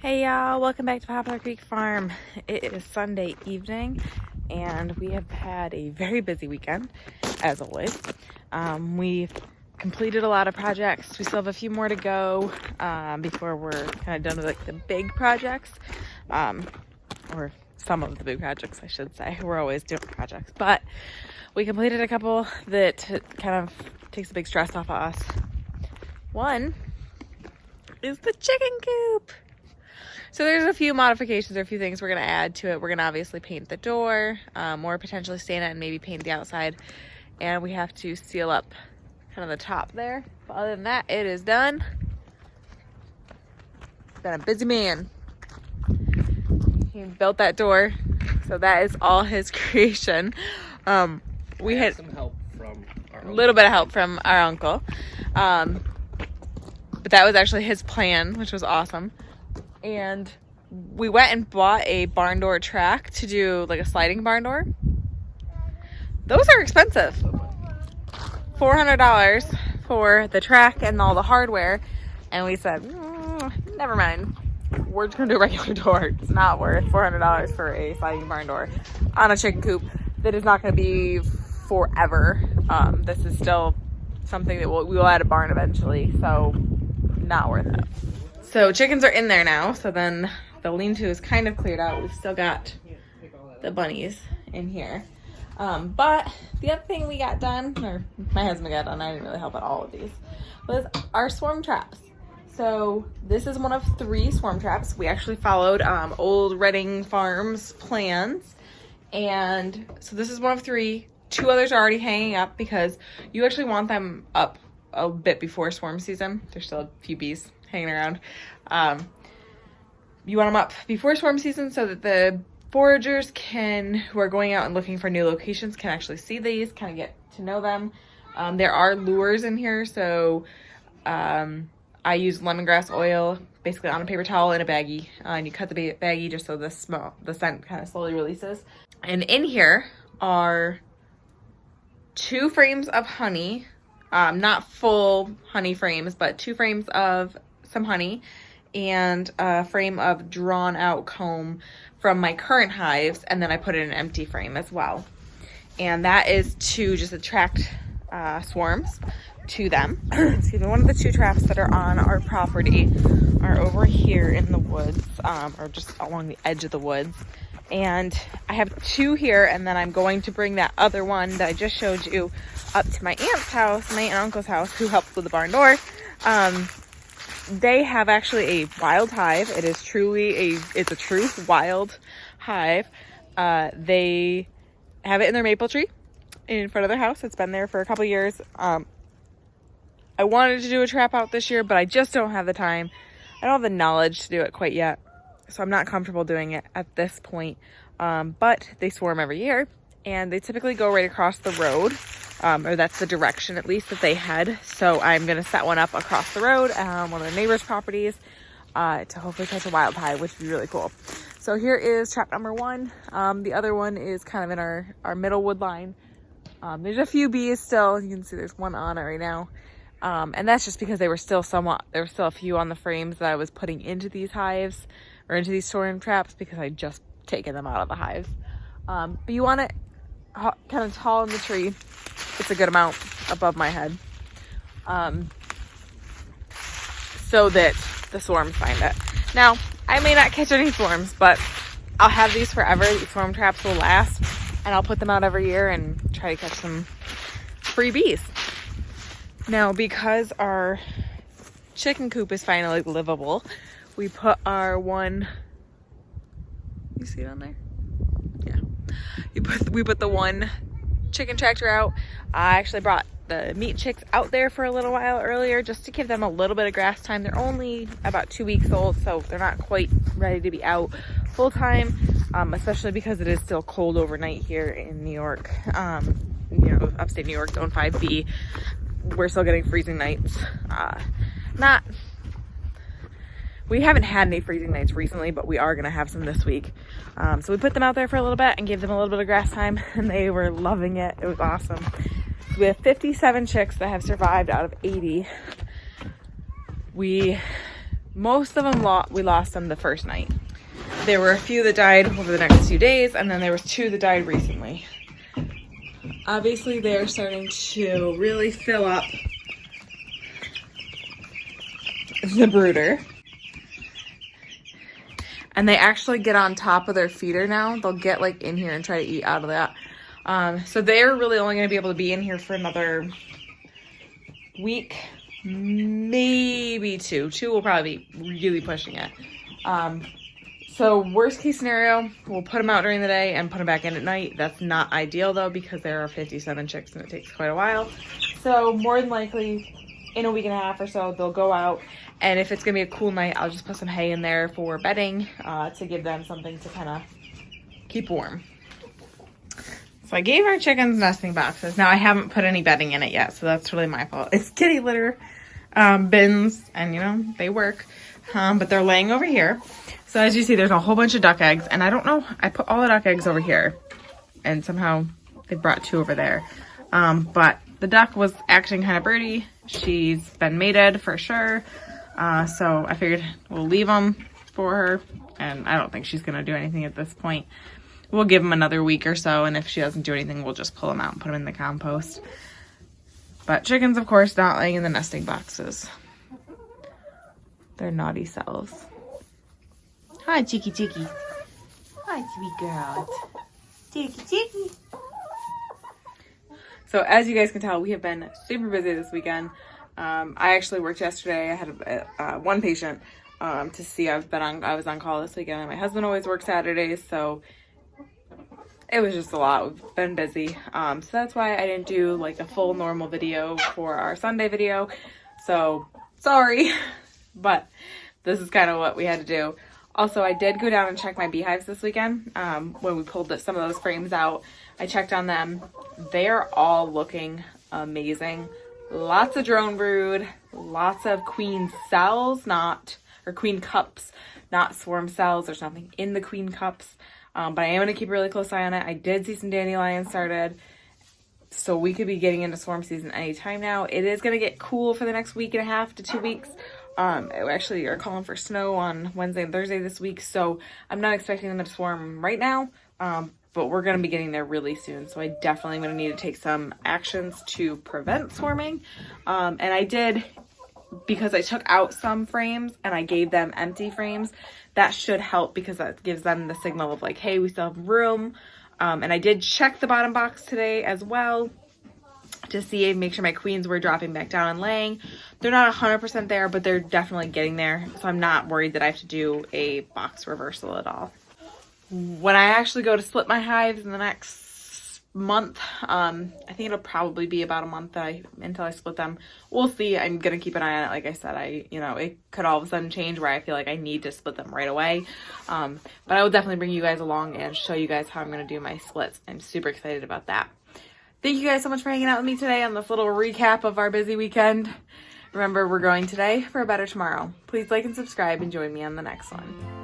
Hey y'all, welcome back to Poplar Creek Farm. It is Sunday evening and we have had a very busy weekend, as always. We've completed a lot of projects. We still have a few more to go before we're kind of done with like the big projects, or some of the big projects, I should say. We're always doing projects, but we completed a couple that kind of takes a big stress off of us. One is the chicken coop. So there's a few modifications or a few things we're going to add to it. We're going to obviously paint the door, or potentially stain it and maybe paint the outside. And we have to seal up kind of the top there. But other than that, it is done. Been a busy man. He built that door, so that is all his creation. We had some help from a little bit of help from our uncle. But that was actually his plan, which was awesome. And we went and bought a barn door track to do like a sliding barn door. Those are expensive. $400 for the track and all the hardware. And we said, never mind. We're just gonna do a regular door. It's not worth $400 for a sliding barn door on a chicken coop that is not gonna be forever. This is still something that we will add a barn eventually, so not worth it. So chickens are in there now, so then the lean-to is kind of cleared out. We've still got the bunnies in here. But the other thing we got done, or my husband got done, I didn't really help at all with these, was our swarm traps. So this is one of 3 swarm traps. We actually followed old Redding Farms plans. And so this is one of 3. 2 others are already hanging up because you actually want them up a bit before swarm season. There's still a few bees hanging around. You want them up before swarm season so that the foragers who are going out and looking for new locations can actually see these, kind of get to know them. There are lures in here, so I use lemongrass oil basically on a paper towel in a baggie, and you cut the baggie just so the scent kind of slowly releases. And in here are 2 frames of honey, not full honey frames, but 2 frames of some honey and a frame of drawn out comb from my current hives, and then I put in an empty frame as well. And that is to just attract swarms to them. Excuse me. One of the 2 traps that are on our property are over here in the woods, or just along the edge of the woods. And I have 2 here, and then I'm going to bring that other one that I just showed you up to my aunt's house, my aunt and uncle's house, who helped with the barn door. They have actually a wild hive. It is truly it's a true wild hive. They have it in their maple tree in front of their house. It's been there for a couple years. I wanted to do a trap out this year, but I just don't have the time. I don't have the knowledge to do it quite yet, so I'm not comfortable doing it at this point. But they swarm every year, and they typically go right across the road. Or that's the direction at least that they head. So I'm gonna set one up across the road, one of the neighbors' properties, to hopefully catch a wild hive, which would be really cool. So here is trap number 1. The other one is kind of in our middle wood line. There's a few bees still. You can see there's one on it right now. And that's just because there were still a few on the frames that I was putting into these hives, or into these swarm traps, because I just taken them out of the hives. But you want it kind of tall in the tree. It's a good amount above my head, so that the swarms find it. Now, I may not catch any swarms, but I'll have these forever. These swarm traps will last, and I'll put them out every year and try to catch some free bees. Now, because our chicken coop is finally livable, we put our one, you see it on there? Yeah. We put the one chicken tractor out. I actually brought the meat chicks out there for a little while earlier just to give them a little bit of grass time. They're only about 2 weeks old, so they're not quite ready to be out full time, especially because it is still cold overnight here in New York. Upstate New York, zone 5B. We're still getting freezing nights. We haven't had any freezing nights recently, but we are going to have some this week. So we put them out there for a little bit and gave them a little bit of grass time, and they were loving it. It was awesome. We have 57 chicks that have survived out of 80. We most of them, we lost them the first night. There were a few that died over the next few days, and then there was 2 that died recently. Obviously, they're starting to really fill up the brooder. And they actually get on top of their feeder now. They'll get like in here and try to eat out of that. So they're really only going to be able to be in here for another week, maybe 2. 2 will probably be really pushing it. So worst case scenario, we'll put them out during the day and put them back in at night. That's not ideal though, because there are 57 chicks and it takes quite a while. So more than likely in a week and a half or so, they'll go out. And if it's gonna be a cool night, I'll just put some hay in there for bedding to give them something to kind of keep warm. So I gave our chickens nesting boxes. Now I haven't put any bedding in it yet, so that's really my fault. It's kitty litter bins, and you know, they work, but they're laying over here. So as you see, there's a whole bunch of duck eggs, and I don't know, I put all the duck eggs over here, and somehow they brought 2 over there. But the duck was acting kind of birdie. She's been mated for sure. So I figured we'll leave them for her, and I don't think she's gonna do anything at this point. We'll give them another week or so, and if she doesn't do anything, we'll just pull them out and put them in the compost. But chickens, of course, not laying in the nesting boxes. They're naughty selves. Hi, Cheeky Cheeky. Hi, sweet girl. Cheeky Cheeky. So as you guys can tell, we have been super busy this weekend. I actually worked yesterday. I had one patient to see. I was on call this weekend, and my husband always works Saturdays, so it was just a lot. We've been busy. So that's why I didn't do like a full normal video for our Sunday video. So sorry, but this is kind of what we had to do. Also, I did go down and check my beehives this weekend. When we pulled some of those frames out, I checked on them. They are all looking amazing. Lots of drone brood, lots of queen cells, or queen cups, not swarm cells. There's nothing in the queen cups. But I am going to keep a really close eye on it. I did see some dandelions started, so we could be getting into swarm season anytime now. It is going to get cool for the next week and a half to 2 weeks. We actually are calling for snow on Wednesday and Thursday this week, so I'm not expecting them to swarm right now, but we're going to be getting there really soon, so I definitely am going to need to take some actions to prevent swarming. And I did, because I took out some frames and I gave them empty frames, that should help, because that gives them the signal of like, hey, we still have room. And I did check the bottom box today as well to see, make sure my queens were dropping back down and laying. They're not 100% there, but they're definitely getting there. So I'm not worried that I have to do a box reversal at all. When I actually go to split my hives in the next month, I think it'll probably be about a month until I split them. We'll see. I'm going to keep an eye on it. Like I said, it could all of a sudden change where I feel like I need to split them right away. But I will definitely bring you guys along and show you guys how I'm going to do my splits. I'm super excited about that. Thank you guys so much for hanging out with me today on this little recap of our busy weekend. Remember, we're growing today for a better tomorrow. Please like and subscribe and join me on the next one.